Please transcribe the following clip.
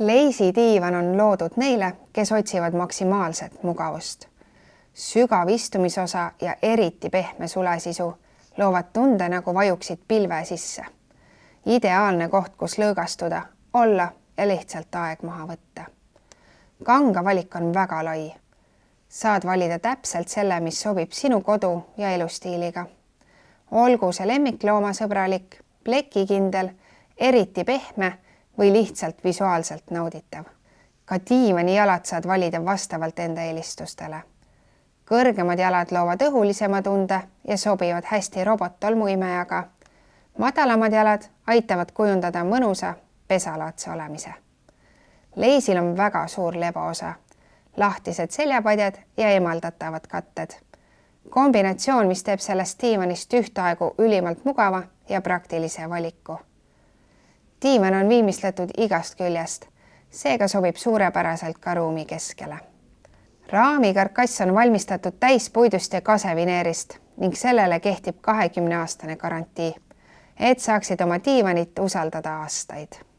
Leisi diivan on loodud neile, kes otsivad maksimaalset mugavust. Sügav istumisosa ja eriti pehme sulesisu loovad tunde, nagu vajuksid pilve sisse. Ideaalne koht, kus lõõgastuda, olla ja lihtsalt aeg maha võtta. Kanga valik on väga lai. Saad valida täpselt selle, mis sobib sinu kodu ja elustiiliga. Olgu see lemmikloomasõbralik, plekikindel, eriti pehme või lihtsalt visuaalselt nauditav. Ka diivani jalad saad valida vastavalt enda eelistustele. Kõrgemad jalad loovad õhulisema tunde ja sobivad hästi robottolmuimejaga. Madalamad jalad aitavad kujundada mõnusa pesalaadse olemise. Leisil on väga suur leboosa, lahtised seljapadjad ja eemaldatavad katted. Kombinatsioon, mis teeb sellest diivanist ühtaegu ülimalt mugava ja praktilise valiku. Diivan on viimistletud igast küljest, seega sobib suurepäraselt ka ruumi keskele. Raamikarkass on valmistatud täispuidust ja kasevineerist ning sellele kehtib 20-aastane garantii, et saaksid oma diivanit usaldada aastaid.